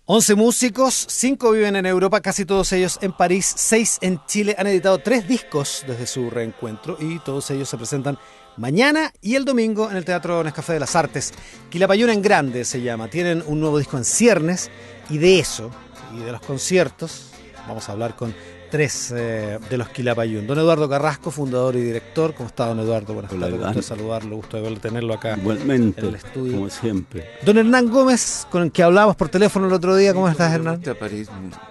11 músicos, 5 viven en Europa, casi todos ellos en París, 6 en Chile. Han editado 3 discos desde su reencuentro y todos ellos se presentan mañana y el domingo en el Teatro Nescafé de las Artes. Quilapayún en Grande se llama. Tienen un nuevo disco en ciernes y de eso y de los conciertos vamos a hablar con 3 de los Quilapayún. Don Eduardo Carrasco, fundador y director. ¿Cómo está, don Eduardo? Buenas tardes, gusto de saludarlo, gusto de tenerlo acá. Igualmente, en el estudio. como siempre. Don Hernán Gómez, con el que hablamos por teléfono el otro día. ¿Cómo estás, Hernán? A París,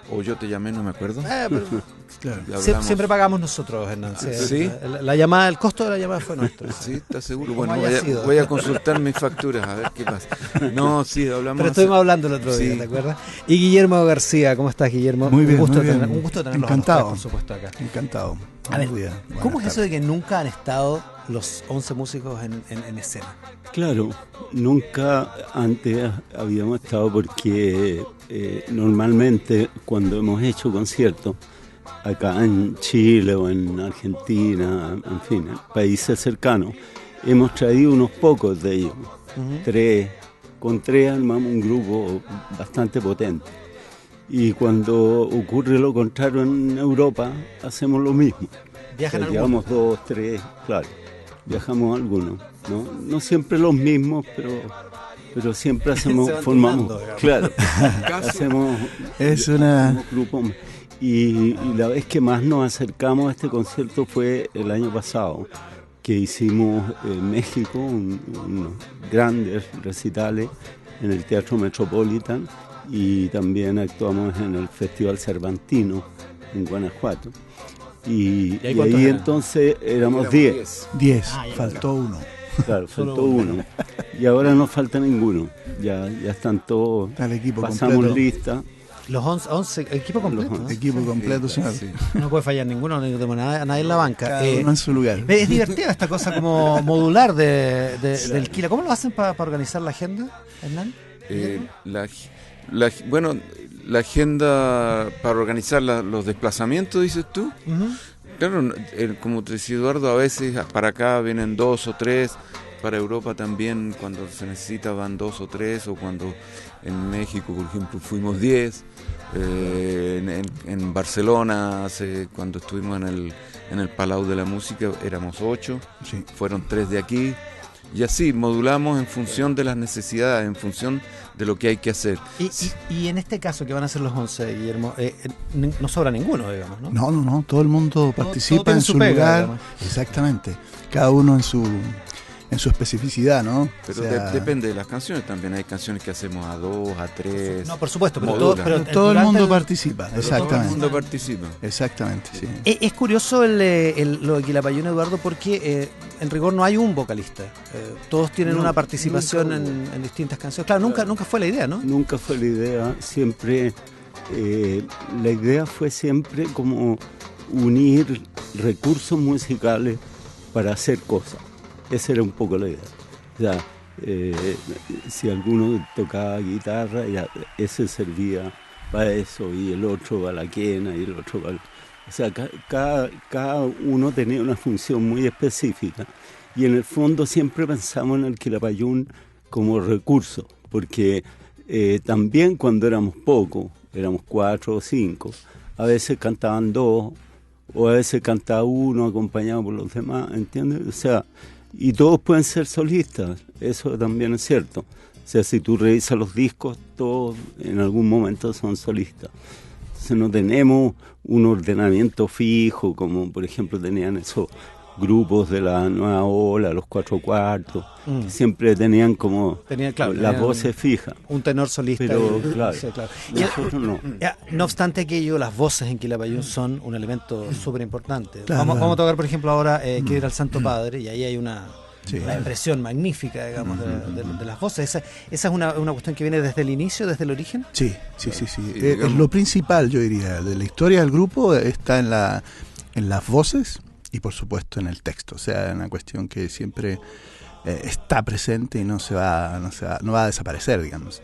o yo te llamé, no me acuerdo. Claro. Siempre pagamos nosotros, Hernán. ¿Sí? La llamada, el costo de la llamada fue nuestro. Sí, ¿estás seguro? Bueno, voy a consultar mis facturas a ver qué pasa. No, sí, hablamos. Pero estuvimos hablando el otro día, ¿te acuerdas? Y Guillermo García, ¿cómo estás, Guillermo? Muy bien, un gusto muy tenerlos encantado, por supuesto, acá. Encantado. A ver, ¿cómo es eso de que nunca han estado los 11 músicos en escena? Claro, nunca antes habíamos estado porque normalmente cuando hemos hecho conciertos acá en Chile o en Argentina, en fin, en países cercanos, hemos traído unos pocos de ellos. Con 3 armamos un grupo bastante potente. Y cuando ocurre lo contrario en Europa, hacemos lo mismo. ¿Viajan algunos? Llevamos 2, 3, claro. Viajamos algunos, ¿no? No siempre los mismos, pero siempre formamos, claro, hacemos grupos. Y la vez que más nos acercamos a este concierto fue el año pasado, que hicimos en México unos grandes recitales en el Teatro Metropolitan y también actuamos en el Festival Cervantino en Guanajuato. Y ahí entonces éramos 10. 10, faltó uno. Claro, faltó uno. Y ahora no falta ninguno. Ya están todos. Está el equipo pasamos completo. Lista. Los 11 equipo completo. ¿No? Equipo completo, señor. Sí. No puede fallar ninguno, no tenemos a nadie en la banca. Cada uno en su lugar. Es divertida esta cosa como modular del Quila. ¿Cómo lo hacen para organizar la agenda, Hernán? Bueno, la agenda para organizar los desplazamientos, dices tú. Claro, como te decía Eduardo, a veces para acá vienen 2 o 3, para Europa también cuando se necesita van 2 o 3, o cuando en México, por ejemplo, fuimos 10, en Barcelona, cuando estuvimos en el Palau de la Música, éramos 8, sí. Fueron 3 de aquí. Y así modulamos en función de las necesidades, en función de lo que hay que hacer. Y en este caso que van a ser los 11, Guillermo, no sobra ninguno, digamos, ¿no? No, todo el mundo participa todo en su pega, lugar. digamos. Exactamente, cada uno en su especificidad, ¿no? Pero depende de las canciones, también hay canciones que hacemos a 2, a 3. No, por supuesto, pero todo el mundo participa, exactamente. Todo el mundo participa. Exactamente, sí. Es curioso lo de Quilapayún, Eduardo, porque en rigor no hay un vocalista. Todos tienen una participación en distintas canciones. Claro, nunca fue la idea, ¿no? Nunca fue la idea, siempre la idea fue siempre como unir recursos musicales para hacer cosas. Esa era un poco la idea. O sea, si alguno tocaba guitarra, ya ese servía para eso, y el otro para la quena, y el otro para... O sea, cada uno tenía una función muy específica. Y en el fondo siempre pensamos en el Quilapayún como recurso, porque también cuando éramos pocos, éramos 4 o 5, a veces cantaban 2, o a veces cantaba uno acompañado por los demás, ¿entiendes? O sea, y todos pueden ser solistas, eso también es cierto. O sea, si tú revisas los discos, todos en algún momento son solistas. Entonces no tenemos un ordenamiento fijo, como por ejemplo tenían esos grupos de la Nueva Ola, los 4/4, que siempre tenían como las voces fijas. Un tenor solista. Pero claro, sí, claro. Nosotros no. No obstante aquello, las voces en Quilapayún son un elemento súper importante. Claro, vamos a tocar, por ejemplo, ahora que era el Santo Padre, y ahí hay una impresión magnífica, digamos, de las voces. ¿Esa es una cuestión que viene desde el inicio, desde el origen? Sí. Es lo principal, yo diría, de la historia del grupo está en las voces y, por supuesto, en el texto. O sea, es una cuestión que siempre está presente y no va a desaparecer, digamos.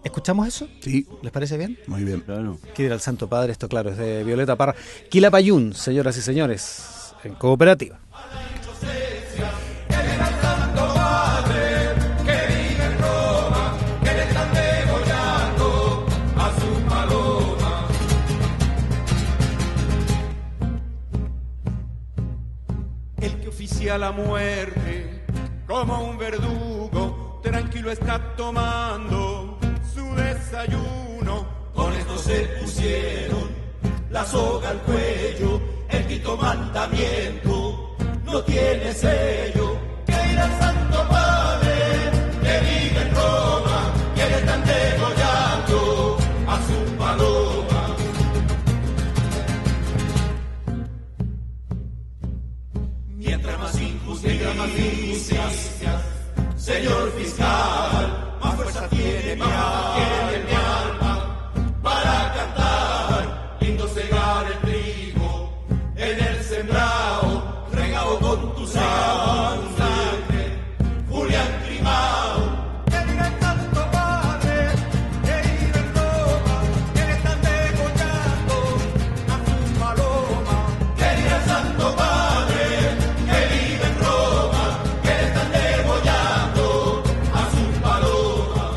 ¿Escuchamos eso? Sí. ¿Les parece bien? Muy bien. Claro. ¿Qué dirá el Santo Padre? Esto, claro, es de Violeta Parra. Quilapayún, señoras y señores, en Cooperativa. Que vive en Roma, que le están degollando. día la muerte, como un verdugo, tranquilo está tomando su desayuno. Con esto se pusieron la soga al cuello, el quinto mandamiento no tiene sello. Que irá el Santo Padre, que vive en Roma, que le están degollando a su paloma. Mientras más injusticias, señor fiscal, más fuerza tiene mi alma para cantar, lindo segar el trigo en el sembrado, regado con tu sangre, Julián Grimao. Que vive el Santo Padre, que vive en Roma, que le están degollando a su paloma. Que vive el Santo Padre, que vive en Roma, que le están degollando a su paloma.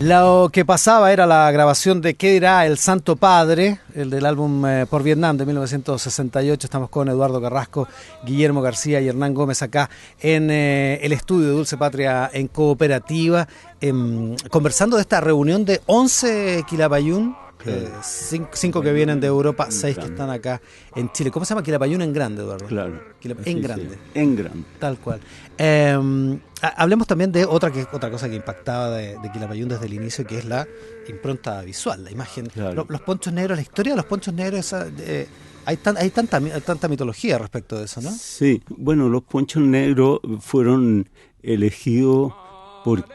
Lo que pasaba era la grabación de ¿Qué dirá el Santo Padre?, el del álbum Por Vietnam de 1968. Estamos con Eduardo Carrasco, Guillermo García y Hernán Gómez acá en el estudio de Dulce Patria en Cooperativa, conversando de esta reunión de 11 Quilapayún, 5 que vienen de Europa, 6 que están acá en Chile. ¿Cómo se llama Quilapayún en grande, Eduardo? Claro. En grande. En grande. Tal cual. Hablemos también de otra cosa que impactaba de Quilapayún desde el inicio, que es la impronta visual, la imagen. Claro. Los ponchos negros, la historia de los ponchos negros, hay tanta mitología respecto de eso, ¿no? Sí, bueno, los ponchos negros fueron elegidos por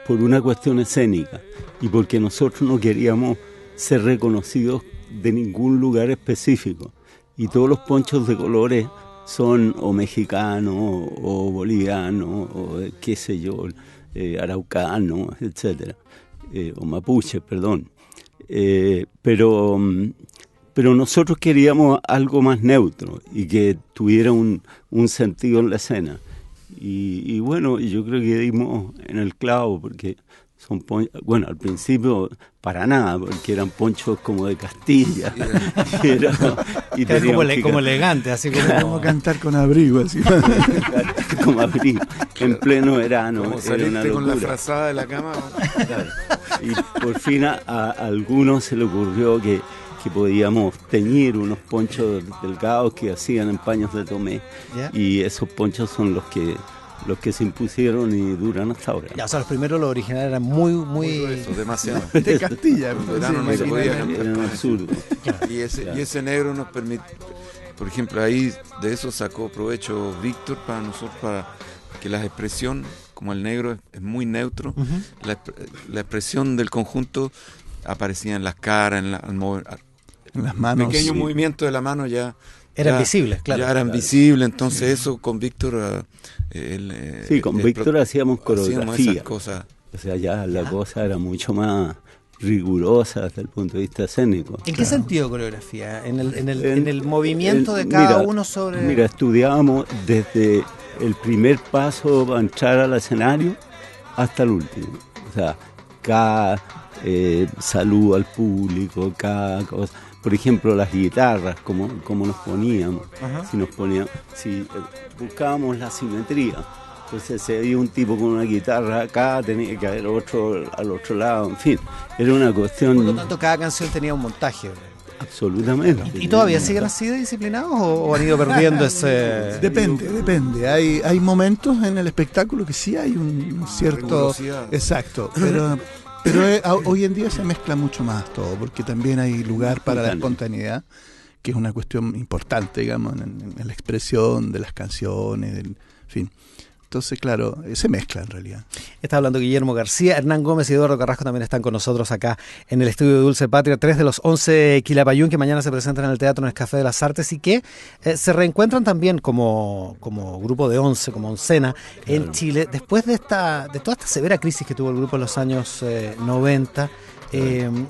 una cuestión escénica y porque nosotros no queríamos ser reconocidos de ningún lugar específico. Y todos los ponchos de colores son o mexicanos o bolivianos o qué sé yo, araucanos, etcétera, o mapuche, perdón. Pero nosotros queríamos algo más neutro y que tuviera un sentido en la escena. Y bueno, yo creo que dimos en el clavo porque son ponchos, bueno, al principio para nada, porque eran ponchos como de Castilla. Y como elegante, así como cantar con abrigo, así. Como abrigo, en pleno verano. Como era una locura. con la frazada de la cama. Claro. Y por fin a algunos se le ocurrió que podíamos teñir unos ponchos delgados que hacían en paños de tomé. ¿Yeah? Y esos ponchos son los que se impusieron y duran hasta ahora. Ya, o sea, los primeros, los originales eran muy gruesos, demasiado. De Castilla. No se podía cantar. Era un absurdo. Y ese negro nos permite, por ejemplo, ahí de eso sacó provecho Víctor para nosotros, para que la expresión, como el negro es muy neutro, la expresión del conjunto aparecía en las caras, en las manos. Pequeños movimientos de la mano ya eran visibles, claro. Ya eran visibles, entonces eso con Víctor... con Víctor hacíamos coreografía. Esas cosas. O sea, ya la cosa era mucho más rigurosa desde el punto de vista escénico. ¿En qué sentido coreografía? ¿En el movimiento de cada uno sobre...? Mira, estudiábamos desde el primer paso para entrar al escenario hasta el último. O sea, cada saludo al público, cada cosa... Por ejemplo, las guitarras, como nos poníamos. Uh-huh. Si buscábamos la simetría, entonces si había un tipo con una guitarra acá, tenía que haber otro al otro lado, en fin, era una cuestión... Por lo tanto, cada canción tenía un montaje. Absolutamente. ¿Y todavía siguen así de disciplinados o han ido perdiendo ese...? Depende. Hay momentos en el espectáculo que sí hay un cierto... Exacto, pero hoy en día se mezcla mucho más todo, porque también hay lugar para la espontaneidad, que es una cuestión importante, digamos, en la expresión de las canciones, en fin. Entonces, claro, se mezcla en realidad. Está hablando Guillermo García, Hernán Gómez y Eduardo Carrasco también están con nosotros acá en el estudio de Dulce Patria, 3 de los 11 Quilapayún que mañana se presentan en el Teatro Nescafé de las Artes y que se reencuentran también como grupo de 11, como oncena, en Chile, después de toda esta severa crisis que tuvo el grupo en los años 90.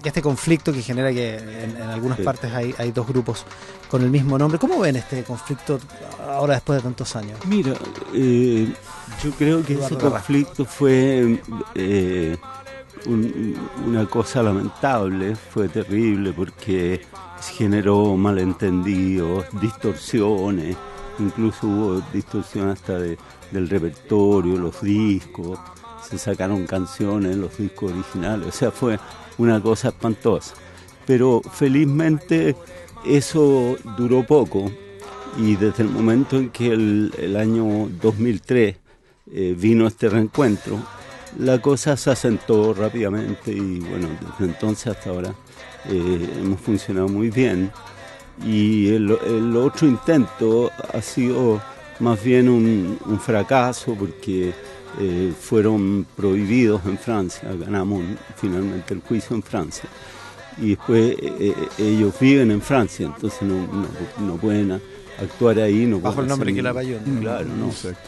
Este conflicto que genera que en algunas partes hay dos grupos con el mismo nombre. ¿Cómo ven este conflicto ahora después de tantos años? Mira, yo creo que ese conflicto fue una cosa lamentable, fue terrible porque generó malentendidos, distorsiones, incluso hubo distorsión hasta del repertorio, los discos, se sacaron canciones en los discos originales, o sea, fue una cosa espantosa. Pero felizmente eso duró poco, y desde el momento en que el año 2003 vino este reencuentro, la cosa se asentó rápidamente, y bueno, desde entonces hasta ahora hemos funcionado muy bien. Y el otro intento ha sido más bien un fracaso, porque fueron prohibidos en Francia. Ganamos finalmente el juicio en Francia, y después ellos viven en Francia, entonces no pueden actuar ahí, no bajo el nombre Quilapayún. Claro,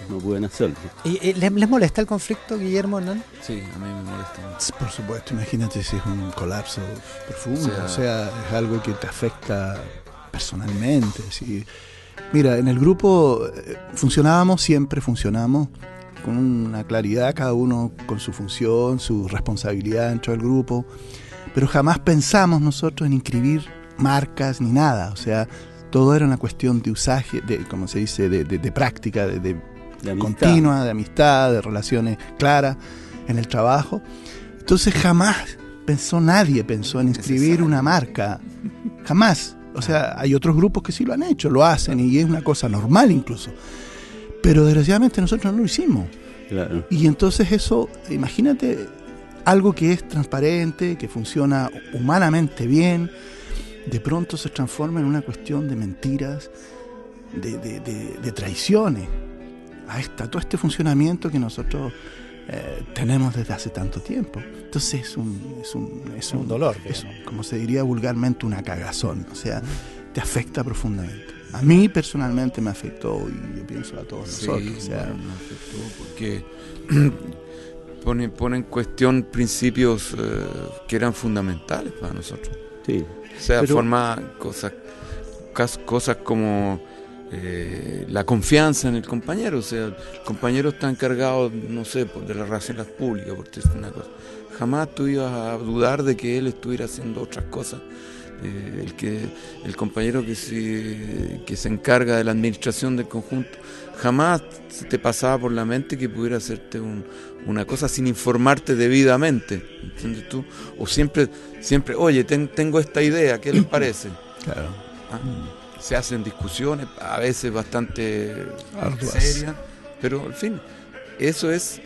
no pueden hacerlo. ¿Y les molesta el conflicto, Guillermo Hernán? Sí, a mí me molesta. Por supuesto, imagínate si es un colapso profundo, o sea, es algo que te afecta personalmente. ¿Sí? Mira, en el grupo siempre funcionamos con una claridad, cada uno con su función, su responsabilidad dentro del grupo, pero jamás pensamos nosotros en inscribir marcas ni nada, o sea, todo era una cuestión de usaje, como se dice, de práctica, de continua, de amistad, de relaciones claras en el trabajo. Entonces jamás nadie pensó en inscribir una marca, jamás. O sea, hay otros grupos que sí lo han hecho, lo hacen, y es una cosa normal incluso. Pero desgraciadamente nosotros no lo hicimos. Claro. Y entonces eso, imagínate, algo que es transparente, que funciona humanamente bien, de pronto se transforma en una cuestión de mentiras, de traiciones a todo este funcionamiento que nosotros tenemos desde hace tanto tiempo. Entonces es un dolor, es, como se diría vulgarmente, una cagazón, o sea, te afecta profundamente. A mí personalmente me afectó, y yo pienso a todos nosotros. O sea, me afectó porque pone en cuestión principios que eran fundamentales para nosotros. Sí. O sea, forma cosas como la confianza en el compañero. O sea, el compañero está encargado, no sé, de las relaciones públicas, por decir una cosa. Jamás tú ibas a dudar de que él estuviera haciendo otras cosas. El compañero que se encarga de la administración del conjunto, jamás se te pasaba por la mente que pudiera hacerte una cosa sin informarte debidamente, ¿entiendes tú? O siempre, oye, tengo esta idea, ¿qué les parece? Claro. Se hacen discusiones, a veces bastante arduas, serias, pero al fin, eso es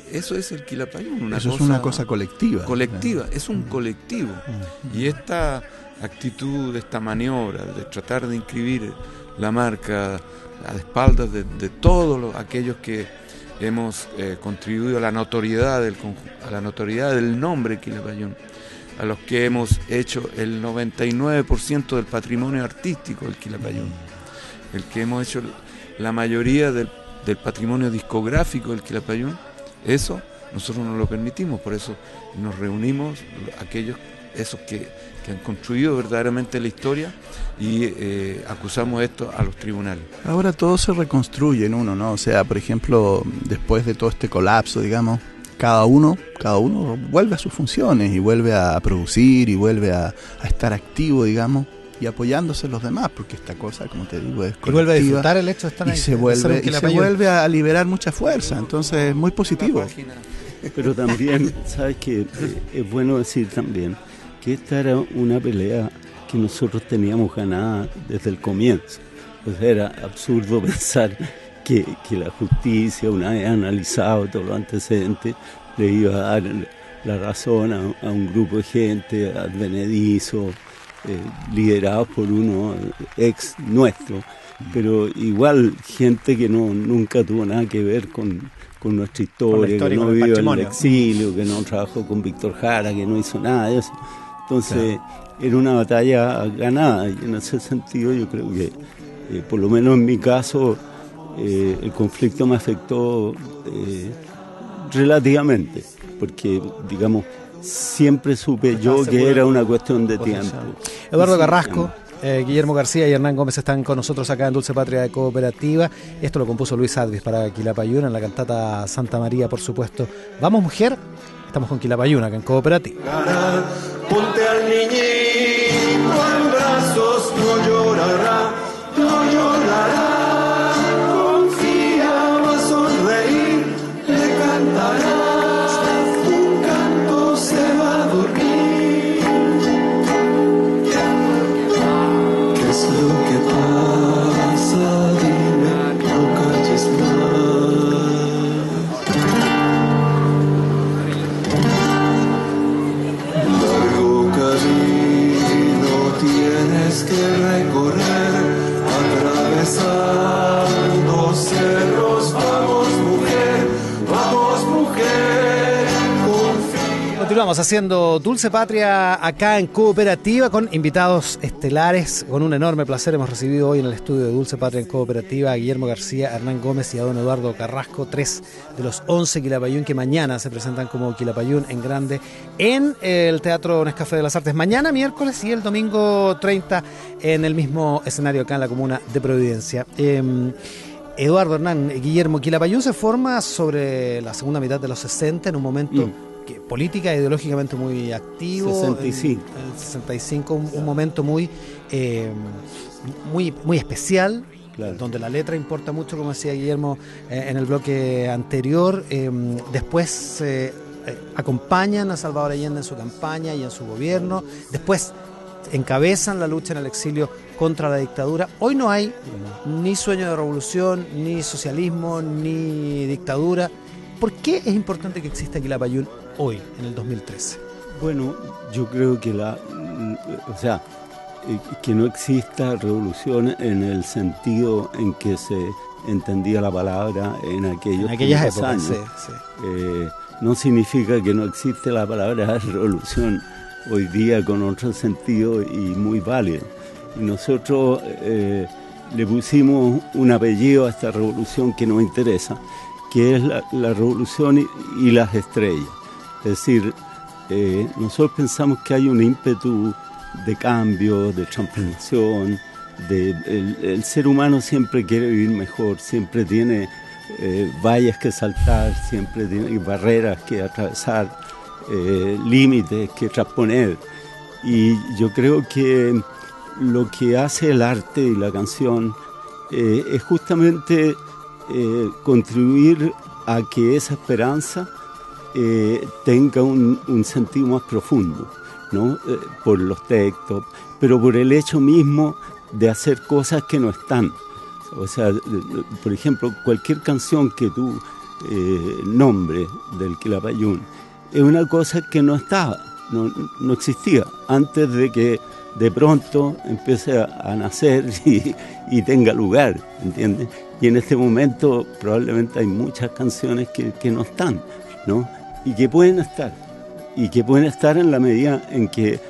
el Quilapayún. Eso es una cosa colectiva. Colectiva, es un colectivo. Y esta actitud, esta maniobra de tratar de inscribir la marca a espaldas de todos aquellos que hemos contribuido a la notoriedad del nombre Quilapayún, a los que hemos hecho el 99% del patrimonio artístico del Quilapayún, el que hemos hecho la mayoría del patrimonio discográfico del Quilapayún. Eso nosotros no lo permitimos, por eso nos reunimos esos que han construido verdaderamente la historia, y acusamos esto a los tribunales. Ahora todo se reconstruye en uno, ¿no? O sea, por ejemplo, después de todo este colapso, digamos, cada uno vuelve a sus funciones y vuelve a producir y vuelve a estar activo, digamos, y apoyándose en los demás, porque esta cosa, como te digo, es colectiva. Y vuelve a disfrutar el hecho de estar ahí. Se vuelve a liberar mucha fuerza, entonces es muy positivo. Pero también, ¿sabes qué? Es bueno decir también que esta era una pelea que nosotros teníamos ganada desde el comienzo. O sea, era absurdo pensar que la justicia, una vez analizado todos los antecedentes, le iba a dar la razón a un grupo de gente advenedizo, liderados por uno ex nuestro, pero igual gente que nunca tuvo nada que ver con nuestra historia, que no vivió en el exilio, que no trabajó con Víctor Jara, que no hizo nada de eso. Entonces, era una batalla ganada, y en ese sentido yo creo que, por lo menos en mi caso, el conflicto me afectó relativamente, porque, digamos, siempre supe yo que era una cuestión de tiempo. Eduardo Carrasco, Guillermo García y Hernán Gómez están con nosotros acá en Dulce Patria de Cooperativa. Esto lo compuso Luis Advis para Quilapayún en la cantata Santa María, por supuesto. Vamos, mujer, estamos con Quilapayún acá en Cooperativa. Ponte al niñito en brazos, no llorará, Estamos haciendo Dulce Patria acá en Cooperativa con invitados estelares. Con un enorme placer hemos recibido hoy en el estudio de Dulce Patria en Cooperativa a Guillermo García, Hernán Gómez y a don Eduardo Carrasco, 3 de los 11 Quilapayún que mañana se presentan como Quilapayún en grande en el Teatro Nescafé de las Artes. Mañana miércoles y el domingo 30 en el mismo escenario acá en la comuna de Providencia. Eduardo, Hernán, Guillermo, Quilapayún se forma sobre la segunda mitad de los 60 en un momento política e ideológicamente muy activo. 65. El 65, un momento muy especial, claro, donde la letra importa mucho, como decía Guillermo en el bloque anterior. Después acompañan a Salvador Allende en su campaña y en su gobierno. Después encabezan la lucha en el exilio contra la dictadura. Hoy no hay ni sueño de revolución, ni socialismo, ni dictadura. ¿Por qué es importante que exista Quilapayún hoy, en el 2013? Bueno, yo creo que que no exista revolución en el sentido en que se entendía la palabra en aquellas épocas, años. Sí. No significa que no existe la palabra revolución hoy día con otro sentido y muy válido. Y nosotros le pusimos un apellido a esta revolución que nos interesa, que es la revolución y las estrellas. Es decir, nosotros pensamos que hay un ímpetu de cambio, de transformación, el ser humano siempre quiere vivir mejor, siempre tiene vallas que saltar, siempre tiene barreras que atravesar, límites que trasponer. Y yo creo que lo que hace el arte y la canción es justamente contribuir a que esa esperanza tenga un sentido más profundo, ¿no? Por los textos, pero por el hecho mismo de hacer cosas que no están. O sea, por ejemplo, cualquier canción que tú nombres del Quilapayún es una cosa que no estaba, no existía, antes de que de pronto empiece a nacer y tenga lugar, ¿entiendes? Y en este momento probablemente hay muchas canciones que no están, ¿no? Y que pueden estar en la medida en que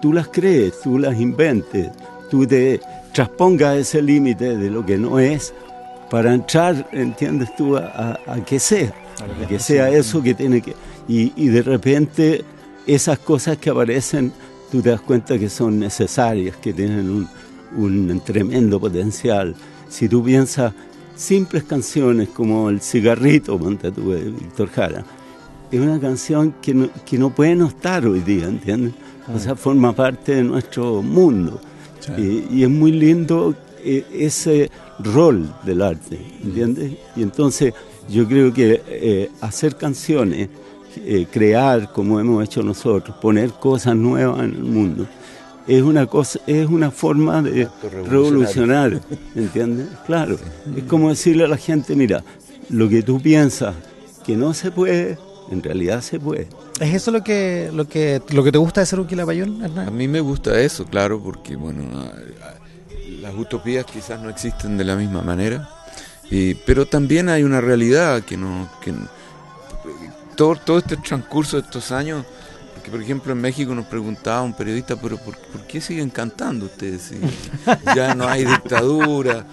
tú las crees, tú las inventes, tú te traspongas ese límite de lo que no es para entrar, ¿entiendes tú? A que sea, a que sea eso que tiene que... Y de repente esas cosas que aparecen, tú te das cuenta que son necesarias, que tienen un tremendo potencial. Si tú piensas simples canciones como El cigarrito, ponte tú, de Víctor Jara, es una canción que no puede no estar hoy día, ¿entiendes? O sea, forma parte de nuestro mundo. Sí. Y es muy lindo ese rol del arte, ¿entiendes? Y entonces yo creo que hacer canciones, crear como hemos hecho nosotros, poner cosas nuevas en el mundo, es una forma de revolucionar, ¿entiendes? Claro, es como decirle a la gente, mira, lo que tú piensas que no se puede, en realidad se puede. ¿Es eso lo que te gusta de ser un Quilapayún, Hernán? A mí me gusta eso, claro, porque bueno, las utopías quizás no existen de la misma manera, pero también hay una realidad que todo este transcurso de estos años, porque por ejemplo en México nos preguntaba un periodista, pero ¿por qué siguen cantando ustedes si ya no hay dictadura?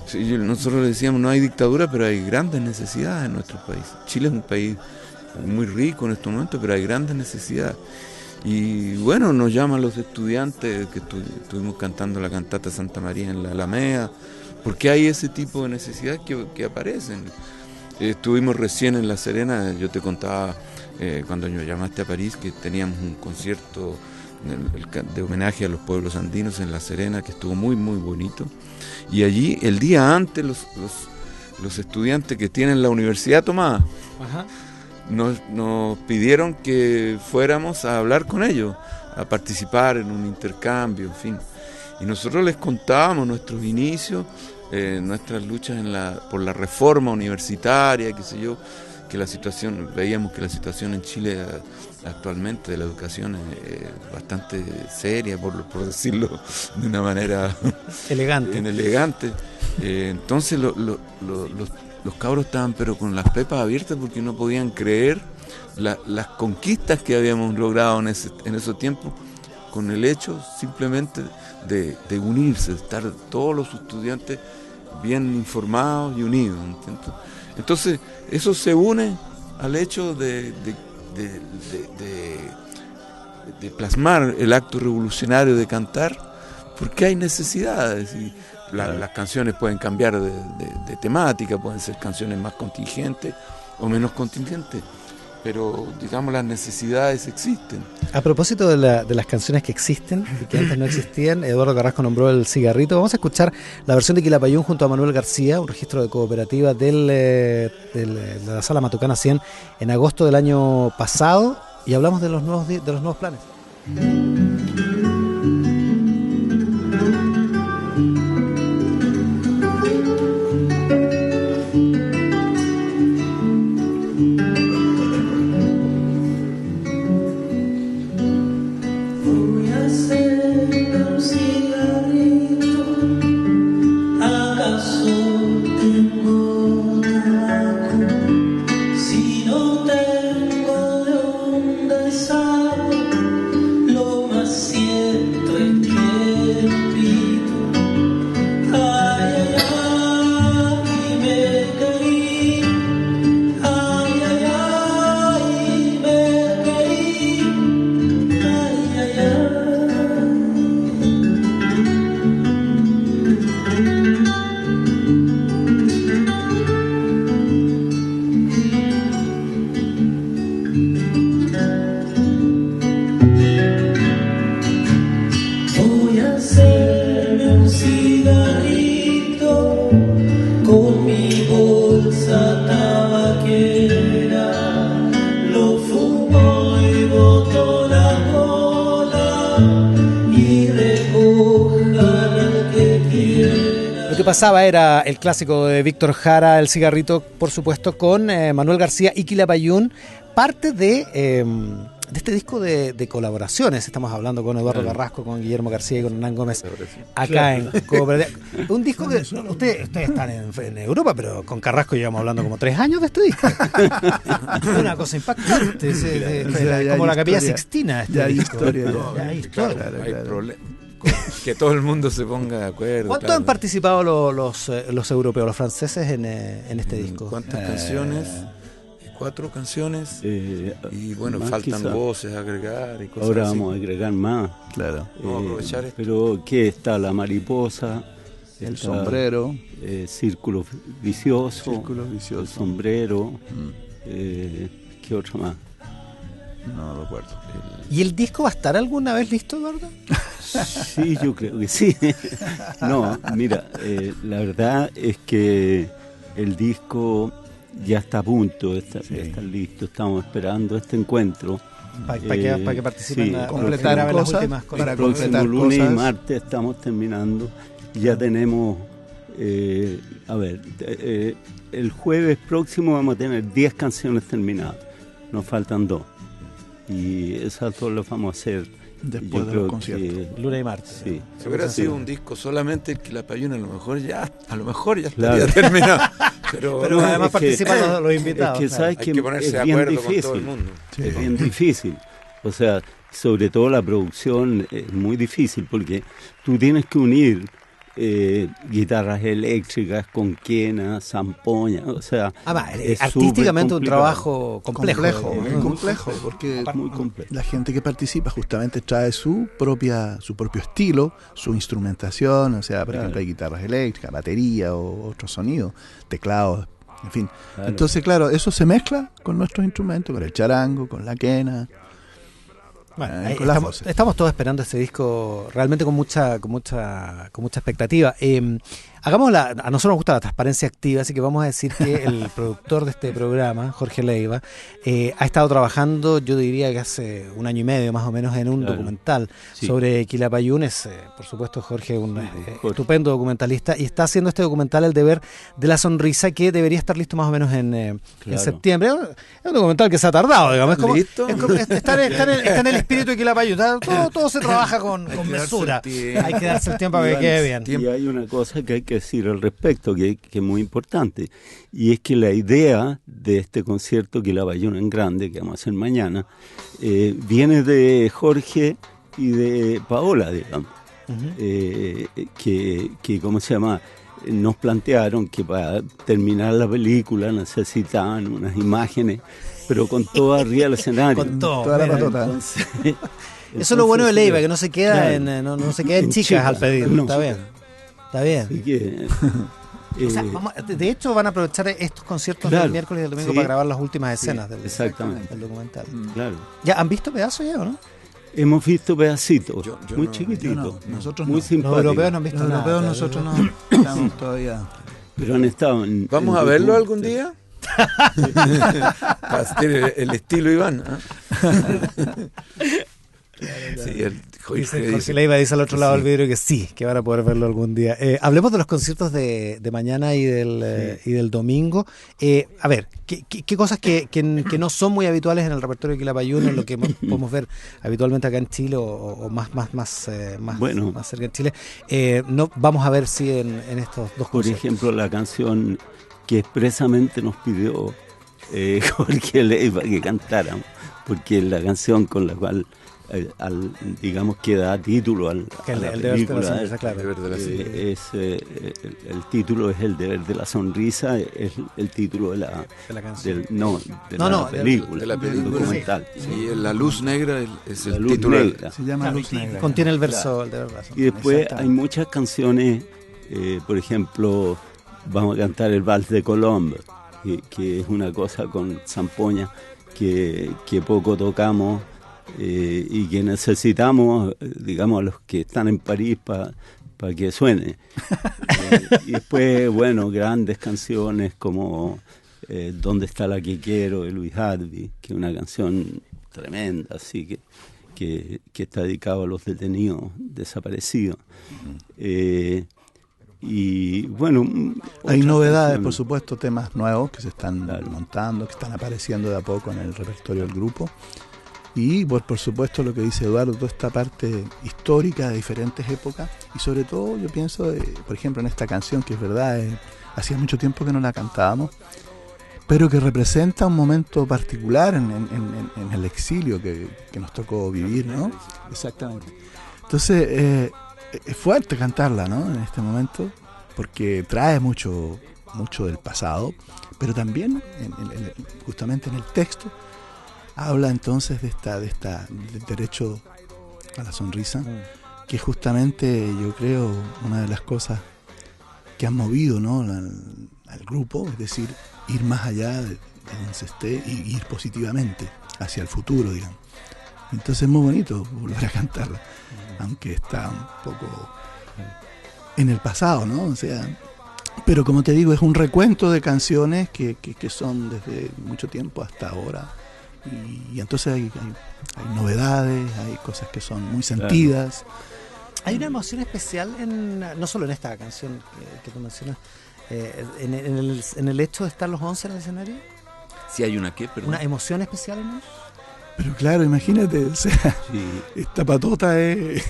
Sí, nosotros le decíamos, no hay dictadura, pero hay grandes necesidades en nuestro país. Chile es un país muy rico en estos momentos, pero hay grandes necesidades. Y bueno, nos llaman los estudiantes que estuvimos cantando la cantata Santa María en la Alameda, porque hay ese tipo de necesidades que aparecen. Estuvimos recién en La Serena, yo te contaba cuando me llamaste a París que teníamos un concierto de homenaje a los pueblos andinos en La Serena, que estuvo muy muy bonito. Y allí el día antes los estudiantes que tienen la universidad tomada, ajá, nos pidieron que fuéramos a hablar con ellos, a participar en un intercambio, en fin. Y nosotros les contábamos nuestros inicios, nuestras luchas por la reforma universitaria, qué sé yo, que veíamos que la situación en Chile actualmente de la educación es bastante seria, por decirlo de una manera elegante. Entonces los cabros estaban pero con las pepas abiertas porque no podían creer las conquistas que habíamos logrado en esos tiempos, con el hecho simplemente de unirse, de estar todos los estudiantes bien informados y unidos, ¿entiendes? Entonces, eso se une al hecho de plasmar el acto revolucionario de cantar, porque hay necesidades y las canciones pueden cambiar de temática, pueden ser canciones más contingentes o menos contingentes, pero digamos las necesidades existen. A propósito de las canciones que existen y que antes no existían, Eduardo Carrasco nombró el cigarrito. Vamos a escuchar la versión de Quilapayún junto a Manuel García, un registro de cooperativa de la Sala Matucana 100 en agosto del año pasado, y hablamos de los nuevos planes. Pasaba era el clásico de Víctor Jara, El cigarrito, por supuesto, con Manuel García y Quilapayún, parte de este disco de colaboraciones. Estamos hablando con Eduardo Carrasco, con Guillermo García y con Hernán Gómez, acá en Cooperativa. Un disco que ustedes están en Europa, pero con Carrasco llevamos hablando como 3 años de este disco. Una cosa impactante, como la Capilla Sixtina. Ya hay historia. Ya hay historia. Claro, hay problema. Que todo el mundo se ponga de acuerdo. ¿Cuánto han participado los europeos, los franceses en este disco? ¿Cuántas canciones? 4 canciones. Y bueno, faltan quizá voces a agregar y cosas ahora así. Vamos a agregar más. Claro. Vamos a aprovechar esto. Pero ¿qué está? La mariposa, el sombrero, círculo vicioso, el sombrero. ¿Qué otro más? No recuerdo. ¿Y el disco va a estar alguna vez listo, Eduardo? Sí, yo creo que sí. No, mira, la verdad es que el disco ya está a punto, está listo. Estamos esperando este encuentro. Para que participen, sí, completar las últimas cosas. El próximo lunes y martes estamos terminando. Ya tenemos, el jueves próximo vamos a tener 10 canciones terminadas. Nos faltan 2. Y esas 2 las vamos a hacer después de los conciertos, lunes y martes. Sí. Si hubiera sido un disco solamente el Quilapayún, a lo mejor ya estaría terminado. Pero además participan los invitados. Es que sabes hay que ponerse de acuerdo con todo el mundo. Es bien difícil. O sea, sobre todo la producción es muy difícil porque tú tienes que unir guitarras eléctricas con quenas, zampoña, o sea, es artísticamente un trabajo complejo, porque es muy complejo. La gente que participa justamente trae su propio estilo, su instrumentación, o sea, por ejemplo, hay guitarras eléctricas, batería o otros sonidos, teclados, en fin. Claro. Entonces, claro, eso se mezcla con nuestros instrumentos, con el charango, con la quena. Bueno, estamos todos esperando este disco realmente con mucha expectativa. Hagamos a nosotros nos gusta la transparencia activa, así que vamos a decir que el productor de este programa, Jorge Leiva, ha estado trabajando, yo diría que hace 1 año y medio más o menos, en un documental sobre Quilapayún. Es, por supuesto, Jorge, un estupendo documentalista, y está haciendo este documental El deber de la sonrisa, que debería estar listo más o menos en septiembre. Es un documental que se ha tardado, digamos. Está en el espíritu de Quilapayún. Todo se trabaja con mesura. Hay que darse el tiempo para que quede bien. Y hay una cosa que hay que que decir al respecto, que es muy importante. Y es que la idea de este concierto, que la Bayona en Grande, que vamos a hacer mañana, viene de Jorge y de Paola, digamos. Que ¿cómo se llama? Nos plantearon que para terminar la película necesitaban unas imágenes, pero con todo arriba del escenario. Con todo, toda la patota. Entonces, eso es lo bueno de Leiva, que no se queda no se queda en chicas al pedir. No. Está bien. Está bien. Así que, O sea, de hecho van a aprovechar estos conciertos del miércoles y el domingo para grabar las últimas escenas del documental. Claro. ¿Ya han visto pedazos ya o no? Hemos visto pedacitos, Yo muy no, chiquititos, nosotros muy no. simpáticos. Los europeos no han visto Los nada. europeos nosotros no estamos todavía. Pero han estado en... ¿Vamos en a verlo YouTube. algún día? Tiene el estilo Iván. Sí, Jorge Leiva dice al otro lado del vidrio que sí, que van a poder verlo algún día. Hablemos de los conciertos de mañana y del domingo. A ver, ¿qué cosas que no son muy habituales en el repertorio de Quilapayún, en lo que podemos ver habitualmente acá en Chile o más cerca en Chile? No vamos a ver si en estos dos Por conciertos. ejemplo, la canción que expresamente nos pidió Jorge Leiva que cantáramos, porque es la canción con la cual digamos que da título a la película. El título es El deber de la sonrisa, es el título de la canción. De la película, del documental. Sí, La luz negra es el luz título. negra. Se llama Luz Negra. Contiene el verso, el deber de la sonrisa. Y después hay muchas canciones, por ejemplo, vamos a cantar el Vals de Colombe, que es una cosa con zampoña que poco tocamos. Y que necesitamos, digamos, a los que están en París para que suene. Y después, bueno, grandes canciones como ¿Dónde está la que quiero? De Luis Harvey, que es una canción tremenda, así que está dedicado a los detenidos desaparecidos. Y bueno, hay novedades, por supuesto, temas nuevos que se están montando, que están apareciendo de a poco en el repertorio del grupo. Y por supuesto lo que dice Eduardo, toda esta parte histórica de diferentes épocas, y sobre todo yo pienso, por ejemplo, en esta canción que es verdad, hacía mucho tiempo que no la cantábamos, pero que representa un momento particular en el exilio que nos tocó vivir, ¿no? Exactamente. Entonces es fuerte cantarla, ¿no? En este momento, porque trae mucho del pasado, pero también justamente en el texto habla entonces del derecho a la sonrisa, que es justamente, yo creo, una de las cosas que han movido, ¿no?, al grupo, es decir, ir más allá de donde se esté y ir positivamente hacia el futuro, digamos. Entonces es muy bonito volver a cantarla, aunque está un poco en el pasado, ¿no? O sea, pero como te digo, es un recuento de canciones que son desde mucho tiempo hasta ahora. Y entonces hay novedades, hay cosas que son muy sentidas. Hay una emoción especial no solo en esta canción que tú mencionas, en el hecho de estar los 11 en el escenario. Si hay una qué, perdón. Una emoción especial en eso. Pero claro, imagínate, o sea, esta patota es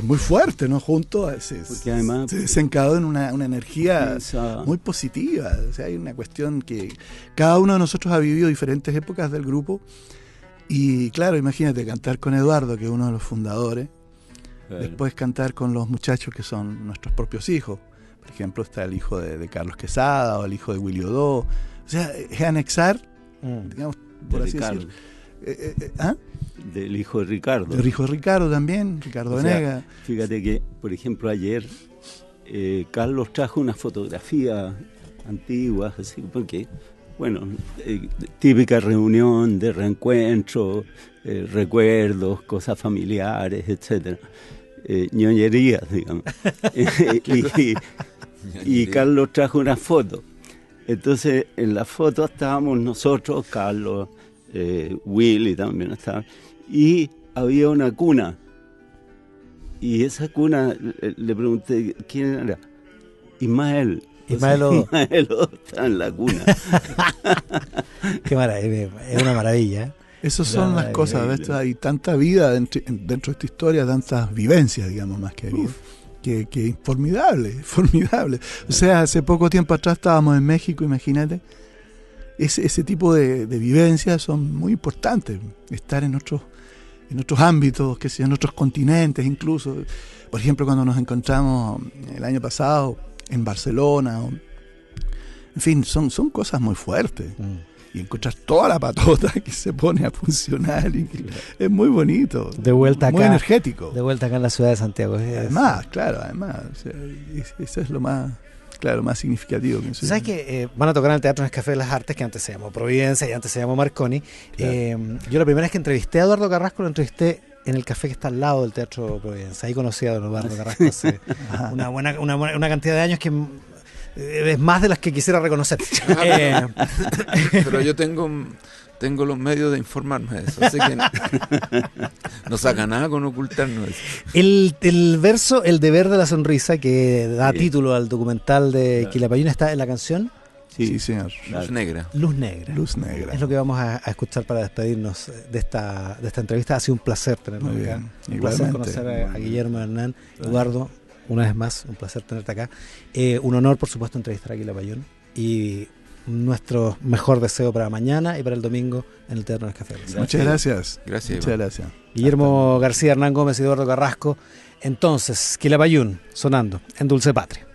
muy fuerte, ¿no? Junto porque además se desencadenó en una energía muy positiva. O sea, hay una cuestión que cada uno de nosotros ha vivido diferentes épocas del grupo. Y claro, imagínate cantar con Eduardo, que es uno de los fundadores. Claro. Después cantar con los muchachos que son nuestros propios hijos. Por ejemplo, está el hijo de Carlos Quesada o el hijo de Willy Odó. O sea, es anexar, digamos, por así decirlo. Del hijo de Ricardo. Del hijo de Ricardo también, Ricardo Venegas. Fíjate que, por ejemplo, ayer Carlos trajo una fotografía antigua, así, porque, bueno, típica reunión de reencuentro, recuerdos, cosas familiares, etcétera, ñoñerías, digamos. y Carlos trajo una foto. Entonces, en la foto estábamos nosotros, Carlos, Willy también estaba, y había una cuna, y esa cuna le pregunté quién era. Ismael Odó está en la cuna. Qué maravilla, es una maravilla. Esas son las cosas, ¿ves? Hay tanta vida dentro de esta historia, tantas vivencias, digamos, más que vida. que formidable. O sea, hace poco tiempo atrás estábamos en México, imagínate. Ese tipo de vivencias son muy importantes. Estar en otros ámbitos, que sea en otros continentes incluso. Por ejemplo, cuando nos encontramos el año pasado en Barcelona, en fin, son cosas muy fuertes. Y encontrar toda la patota que se pone a funcionar es muy bonito, de vuelta muy acá, energético. De vuelta acá en la ciudad de Santiago. Además, o sea, eso es lo más significativo. ¿Sabes que van a tocar en el Teatro Nescafé de las Artes, que antes se llamó Providencia y antes se llamó Marconi? Claro. Yo la primera vez que entrevisté a Eduardo Carrasco lo entrevisté en el café que está al lado del Teatro Providencia. Ahí conocí a Eduardo Carrasco hace una cantidad de años que es más de las que quisiera reconocer. Pero yo tengo los medios de informarme de eso, así que no saca nada con ocultarnos eso. El verso El deber de la sonrisa, que da título al documental de Quilapayún, está en la canción. Sí, señor. Luz Negra. Luz Negra. Luz Negra. Es lo que vamos a escuchar para despedirnos de esta entrevista. Ha sido un placer tenerlo acá. Un placer conocer a Guillermo Hernán. Eduardo, una vez más, un placer tenerte acá. Un honor, por supuesto, entrevistar a Quilapayún. Y nuestro mejor deseo para mañana y para el domingo en el Teatro Nescafé. Muchas gracias. Gracias. Muchas gracias. Guillermo García, Hernán Gómez y Eduardo Carrasco. Entonces, Quilapayún, sonando en Dulce Patria.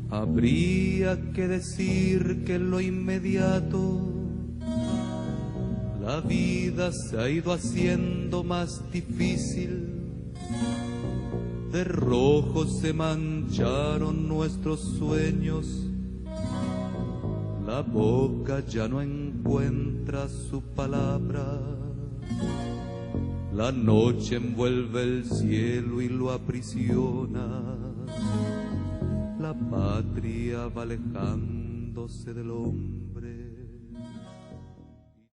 Habría que decir que en lo inmediato la vida se ha ido haciendo más difícil. De rojo se mancharon nuestros sueños. La boca ya no encuentra su palabra. La noche envuelve el cielo y lo aprisiona. La patria va alejándose del hombre.